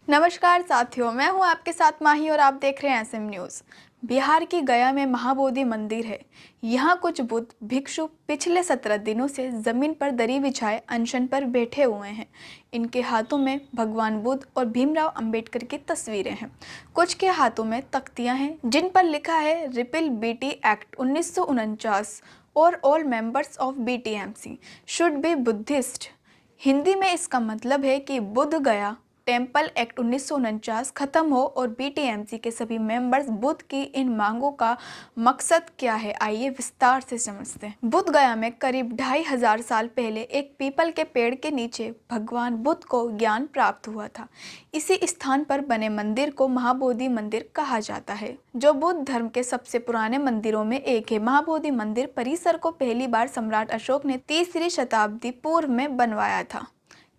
नमस्कार साथियों, मैं हूं आपके साथ माही और आप देख रहे हैं एसएम न्यूज़। बिहार की गया में महाबोधि मंदिर है। यहाँ कुछ बुद्ध भिक्षु पिछले 17 दिनों से जमीन पर दरी बिछाए अनशन पर बैठे हुए हैं। इनके हाथों में भगवान बुद्ध और भीमराव अंबेडकर की तस्वीरें हैं। कुछ के हाथों में तख्तियां हैं जिन पर लिखा है रिपील बीटी एक्ट 1949 और all members of BTMC should be Buddhist. Hindi में इसका मतलब है कि बुद्ध गया टेम्पल एक्ट 1949 खत्म हो और बीटीएमसी के सभी मेंबर्स बुद्ध की इन मांगों का मकसद क्या है, आइए विस्तार से समझते हैं। बुद्ध गया में करीब 2500 साल पहले एक पीपल के पेड़ के नीचे भगवान बुद्ध को ज्ञान प्राप्त हुआ था। इसी स्थान पर बने मंदिर को महाबोधि मंदिर कहा जाता है, जो बुद्ध धर्म के सबसे पुराने मंदिरों में एक है। महाबोधि मंदिर परिसर को पहली बार सम्राट अशोक ने 3वीं शताब्दी पूर्व में बनवाया था।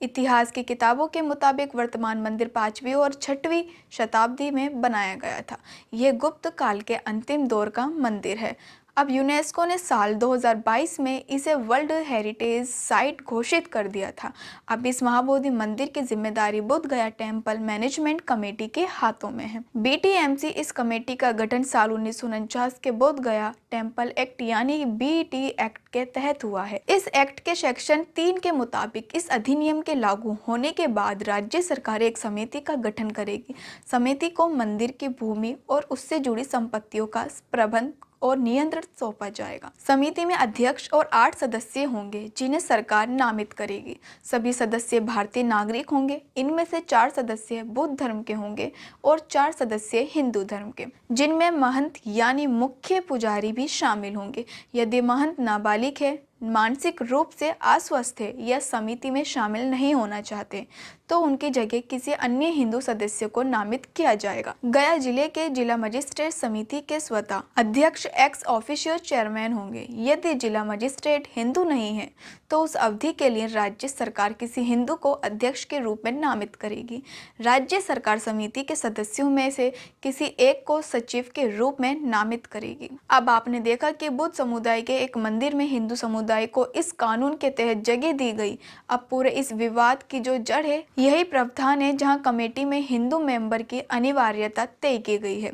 इतिहास की किताबों के मुताबिक वर्तमान मंदिर 5वीं और 6वीं शताब्दी में बनाया गया था। यह गुप्त काल के अंतिम दौर का मंदिर है। अब यूनेस्को ने साल 2022 में इसे वर्ल्ड हेरिटेज साइट घोषित कर दिया था। अब इस महाबोधि मंदिर की जिम्मेदारी बुद्ध गया टेम्पल मैनेजमेंट कमेटी के हाथों में है। बीटीएमसी इस कमेटी का गठन साल 1949 के बुद्ध गया टेम्पल एक्ट यानी बीटी एक्ट के तहत हुआ है। इस एक्ट के सेक्शन 3 के मुताबिक इस अधिनियम के लागू होने के बाद राज्य सरकार एक समिति का गठन करेगी। समिति को मंदिर की भूमि और उससे जुड़ी संपत्तियों का प्रबंध और नियंत्रण सौंपा जाएगा। समिति में अध्यक्ष और 8 सदस्य होंगे जिन्हें सरकार नामित करेगी। सभी सदस्य भारतीय नागरिक होंगे। इनमें से 4 सदस्य बुद्ध धर्म के होंगे और 4 सदस्य हिंदू धर्म के, जिनमें महंत यानी मुख्य पुजारी भी शामिल होंगे। यदि महंत नाबालिग है, मानसिक रूप से अस्वस्थ है या समिति में शामिल नहीं होना चाहते तो उनकी जगह किसी अन्य हिंदू सदस्य को नामित किया जाएगा। गया जिले के जिला मजिस्ट्रेट समिति के स्वतः अध्यक्ष एक्स ऑफिशियो चेयरमैन होंगे। यदि जिला मजिस्ट्रेट हिंदू नहीं है तो उस अवधि के लिए राज्य सरकार किसी हिंदू को अध्यक्ष के रूप में नामित करेगी। राज्य सरकार समिति के सदस्यों में से किसी एक को सचिव के रूप में नामित करेगी। अब आपने देखा कि बुद्ध समुदाय के एक मंदिर में हिंदू समुदाय को इस कानून के तहत जगह दी गई। अब पूरे इस विवाद की जो जड़ है यही प्रावधान है जहां कमेटी में हिंदू मेंबर की अनिवार्यता तय की गई है।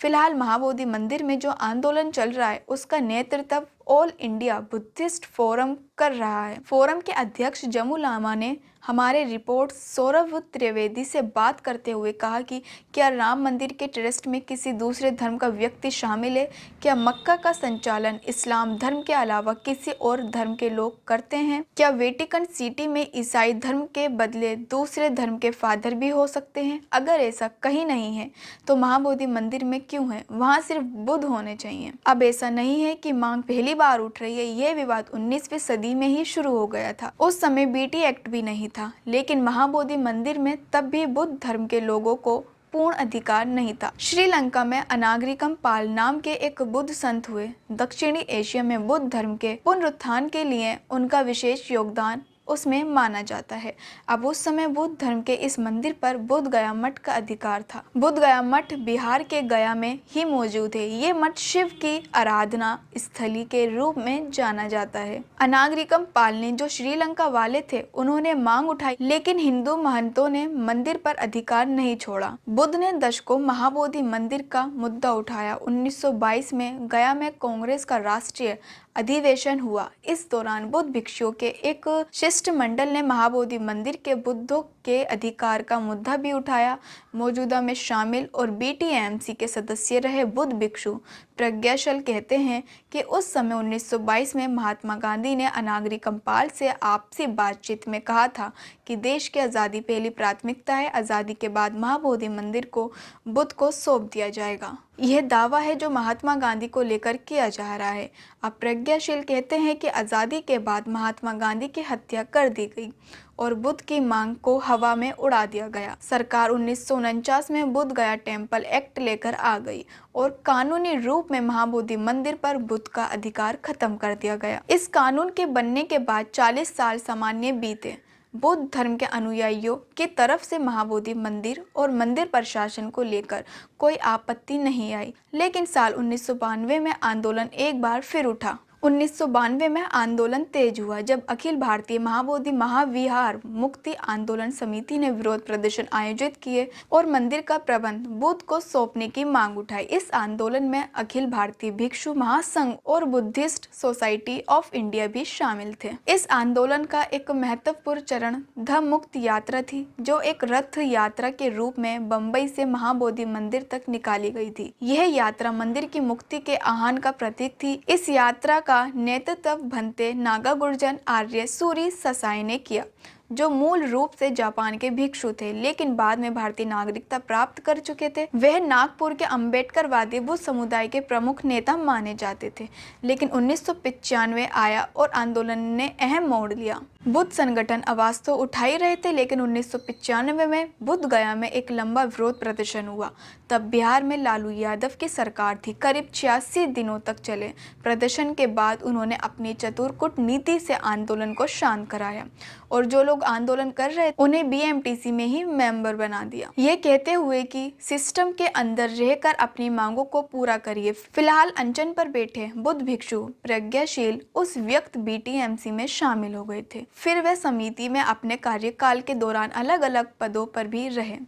फिलहाल महाबोधि मंदिर में जो आंदोलन चल रहा है उसका नेतृत्व ऑल इंडिया बुद्धिस्ट फोरम कर रहा है। फोरम के अध्यक्ष जम्मू लामा ने हमारे रिपोर्ट सौरभ त्रिवेदी से बात करते हुए कहा कि क्या राम मंदिर के ट्रस्ट में किसी दूसरे धर्म का व्यक्ति शामिल है? क्या मक्का का संचालन इस्लाम धर्म के अलावा किसी और धर्म के लोग करते हैं? क्या वेटिकन सिटी में ईसाई धर्म के बदले दूसरे धर्म के फादर भी हो सकते हैं? अगर ऐसा कहीं नहीं है तो महाबोधि मंदिर में क्यों है? वहाँ सिर्फ बुद्ध होने चाहिए। अब ऐसा नहीं है कि मांग पहली बार उठ रही है। यह विवाद 19वीं सदी में ही शुरू हो गया था। उस समय बीटी एक्ट भी नहीं था, लेकिन महाबोधि मंदिर में तब भी बुद्ध धर्म के लोगों को पूर्ण अधिकार नहीं था। श्रीलंका में अनागरिकम पाल नाम के एक बुद्ध संत हुए। दक्षिणी एशिया में बुद्ध धर्म के पुनरुत्थान के लिए उनका विशेष योगदान उसमें माना जाता है। अब उस समय बुद्ध धर्म के इस मंदिर पर बुद्ध गया मठ का अधिकार था। बुद्ध गया मठ बिहार के गया में ही मौजूद है। ये मठ शिव की आराधना स्थली के रूप में जाना जाता है। अनागरिकम पाल ने जो श्रीलंका वाले थे उन्होंने मांग उठाई, लेकिन हिंदू महंतों ने मंदिर पर अधिकार नहीं छोड़ा। बुद्ध ने दशकों महाबोधि मंदिर का मुद्दा उठाया। 1922 में गया में कांग्रेस का राष्ट्रीय अधिवेशन हुआ। इस दौरान बुद्ध भिक्षुओं के एक शिष्टमंडल ने महाबोधि मंदिर के बुद्धों के अधिकार का मुद्दा भी उठाया। मौजूदा में शामिल और बीटीएमसी के सदस्य रहे बुद्ध भिक्षु प्रज्ञाशल कहते हैं कि उस समय 1922 में महात्मा गांधी ने अनागरिकम पाल से आपसी बातचीत में कहा था कि देश की आज़ादी पहली प्राथमिकता है। आज़ादी के बाद महाबोधि मंदिर को बुद्ध को सौंप दिया जाएगा। यह दावा है जो महात्मा गांधी को लेकर किया जा रहा है। अब प्रज्ञाशील कहते हैं कि आज़ादी के बाद महात्मा गांधी की हत्या कर दी गई और बुद्ध की मांग को हवा में उड़ा दिया गया। सरकार 1949 में बुद्ध गया टेम्पल एक्ट लेकर आ गई और कानूनी रूप में महाबोधि मंदिर पर बुद्ध का अधिकार खत्म कर दिया गया। इस कानून के बनने के बाद 40 साल सामान्य बीते। बौद्ध धर्म के अनुयायियों की तरफ से महाबोधि मंदिर और मंदिर प्रशासन को लेकर कोई आपत्ति नहीं आई, लेकिन साल 1992 में आंदोलन एक बार फिर उठा 1992 में आंदोलन तेज हुआ जब अखिल भारतीय महाबोधि महाविहार मुक्ति आंदोलन समिति ने विरोध प्रदर्शन आयोजित किए और मंदिर का प्रबंध बुद्ध को सौंपने की मांग उठाई। इस आंदोलन में अखिल भारतीय भिक्षु महासंघ और बुद्धिस्ट सोसाइटी ऑफ इंडिया भी शामिल थे। इस आंदोलन का एक महत्वपूर्ण चरण धम्म मुक्त यात्रा थी, जो एक रथ यात्रा के रूप में बम्बई से महाबोधि मंदिर तक निकाली गई थी। यह यात्रा मंदिर की मुक्ति के आह्वान का प्रतीक थी। इस यात्रा का नेतृत्व भंते नागा गुर्जर आर्य सूरी ससाई ने किया, जो मूल रूप से जापान के भिक्षु थे लेकिन बाद में भारतीय नागरिकता प्राप्त कर चुके थे। वह नागपुर के अम्बेडकरवादी बुद्ध समुदाय के प्रमुख नेता माने जाते थे। लेकिन 1995 आया और आंदोलन ने अहम मोड़ लिया। बुद्ध संगठन आवाज तो उठा ही रहे थे, लेकिन 1995 में बुद्ध गया में एक लंबा विरोध प्रदर्शन हुआ। तब बिहार में लालू यादव की सरकार थी। करीब 86 दिनों तक चले प्रदर्शन के बाद उन्होंने अपनी चतुर कूटनीति से आंदोलन को शांत कराया और जो लोग आंदोलन कर रहे थे उन्हें बीएमटीसी में ही मेंबर बना दिया, ये कहते हुए कि सिस्टम के अंदर रहकर अपनी मांगों को पूरा करिए। फिलहाल अनशन पर बैठे बुद्ध भिक्षु प्रज्ञाशील उस वक्त बीटीएमसी में शामिल हो गए थे। फिर वे समिति में अपने कार्यकाल के दौरान अलग अलग पदों पर भी रहे।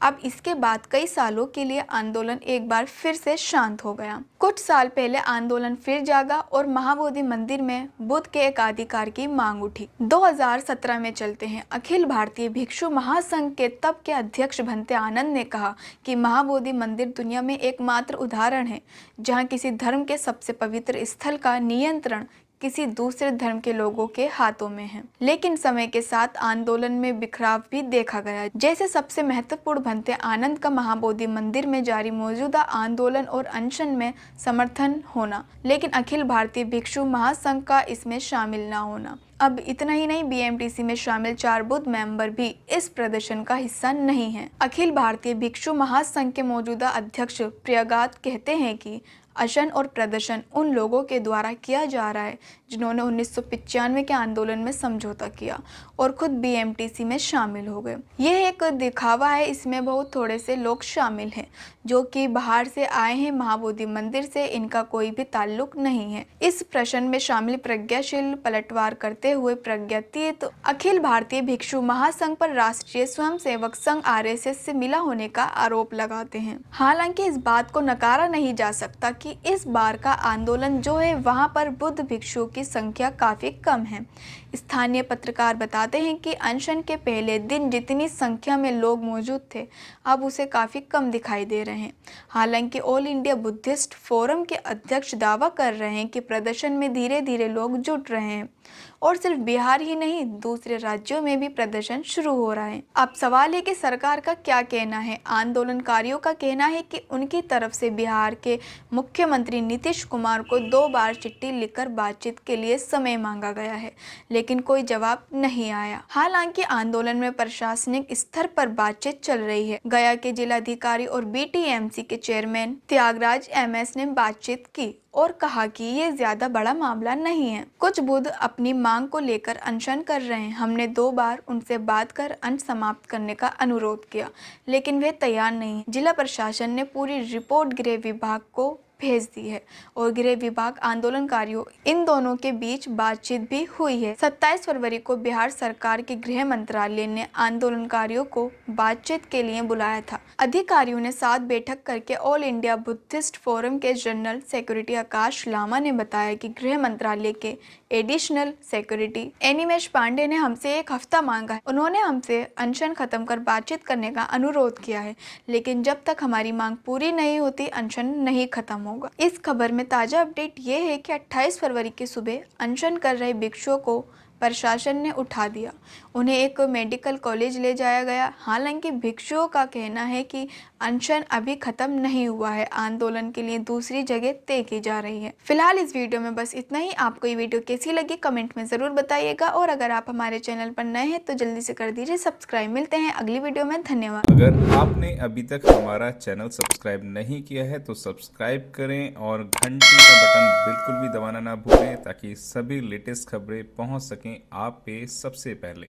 अब इसके बाद कई सालों के लिए आंदोलन एक बार फिर से शांत हो गया। कुछ साल पहले आंदोलन फिर जागा और महाबोधि मंदिर में बुद्ध के एकाधिकार की मांग उठी। 2017 में चलते हैं। अखिल भारतीय भिक्षु महासंघ के तब के अध्यक्ष भंते आनंद ने कहा कि महाबोधि मंदिर दुनिया में एकमात्र उदाहरण है जहां किसी धर्म के सबसे पवित्र स्थल का नियंत्रण किसी दूसरे धर्म के लोगों के हाथों में है। लेकिन समय के साथ आंदोलन में बिखराव भी देखा गया। जैसे सबसे महत्वपूर्ण भंते आनंद का महाबोधि मंदिर में जारी मौजूदा आंदोलन और अनशन में समर्थन होना, लेकिन अखिल भारतीय भिक्षु महासंघ का इसमें शामिल न होना। अब इतना ही नहीं, बीएमटीसी में शामिल 4 बुद्ध मेंबर भी इस प्रदर्शन का हिस्सा नहीं है। अखिल भारतीय भिक्षु महासंघ के मौजूदा अध्यक्ष प्रियगात कहते हैं कि अनशन और प्रदर्शन उन लोगों के द्वारा किया जा रहा है जिन्होंने 1995 के आंदोलन में समझौता किया और खुद बीएमटीसी में शामिल हो गए। यह एक दिखावा है, इसमें बहुत थोड़े से लोग शामिल हैं जो कि बाहर से आए हैं। महाबोधि मंदिर से इनका कोई भी ताल्लुक नहीं है। इस प्रश्न में शामिल प्रज्ञाशील पलटवार करते हुए प्रज्ञातीत अखिल भारतीय भिक्षु महासंघ पर राष्ट्रीय स्वयंसेवक संघ आरएसएस से मिला होने का आरोप लगाते हैं। हालांकि इस बात को नकारा नहीं जा सकता कि इस बार का आंदोलन जो है वहां पर बुद्ध भिक्षुओं की संख्या काफी कम है। स्थानीय पत्रकार बताते हैं कि अनशन के पहले दिन जितनी संख्या में लोग मौजूद थे अब उसे काफी कम दिखाई दे रहे हैं। हालांकि ऑल इंडिया बुद्धिस्ट फोरम के अध्यक्ष दावा कर रहे हैं कि प्रदर्शन में धीरे धीरे लोग जुट रहे हैं और सिर्फ बिहार ही नहीं दूसरे राज्यों में भी प्रदर्शन शुरू हो रहा है। अब सवाल है कि सरकार का क्या कहना है। आंदोलनकारियों का कहना है कि उनकी तरफ से बिहार के मुख्यमंत्री नीतीश कुमार को 2 बार चिट्ठी लिखकर बातचीत के लिए समय मांगा गया है, लेकिन कोई जवाब नहीं आया। हालांकि आंदोलन में प्रशासनिक स्तर पर बातचीत चल रही है। गया के जिलाधिकारी और बीटीएमसी के चेयरमैन त्यागराज एमएस ने बातचीत की और कहा कि ये ज्यादा बड़ा मामला नहीं है। कुछ बुद्ध अपनी मांग को लेकर अनशन कर रहे हैं। हमने 2 बार उनसे बात कर अनशन समाप्त करने का अनुरोध किया, लेकिन वे तैयार नहीं। जिला प्रशासन ने पूरी रिपोर्ट गृह विभाग को भेज दी है और गृह विभाग आंदोलनकारियों इन दोनों के बीच बातचीत भी हुई है। 27 फरवरी को बिहार सरकार के गृह मंत्रालय ने आंदोलनकारियों को बातचीत के लिए बुलाया था। अधिकारियों ने साथ बैठक करके ऑल इंडिया बुद्धिस्ट फोरम के जनरल सेक्रेटरी आकाश लामा ने बताया कि गृह मंत्रालय के एडिशनल सेक्रेटरी एनिमेश पांडे ने हमसे 1 हफ्ता मांगा है। उन्होंने हमसे अनशन खत्म कर बातचीत करने का अनुरोध किया है, लेकिन जब तक हमारी मांग पूरी नहीं होती अनशन नहीं खत्म होगा। इस खबर में ताजा अपडेट ये है कि 28 फरवरी की सुबह अनशन कर रहे भिक्षुओं को प्रशासन ने उठा दिया। उन्हें एक मेडिकल कॉलेज ले जाया गया। हालांकि भिक्षुओं का कहना है कि अनशन अभी खत्म नहीं हुआ है, आंदोलन के लिए दूसरी जगह तय की जा रही है। फिलहाल इस वीडियो में बस इतना ही। आपको ये वीडियो कैसी लगी कमेंट में जरूर बताइएगा और अगर आप हमारे चैनल पर नए हैं तो जल्दी से कर दीजिए सब्सक्राइब। मिलते हैं अगली वीडियो में, धन्यवाद। अगर आपने अभी तक हमारा चैनल सब्सक्राइब नहीं किया है तो सब्सक्राइब करें और घंटी का बटन बिल्कुल भी दबाना ना भूलें ताकि सभी लेटेस्ट खबरें पहुंच सकें आप पे सबसे पहले।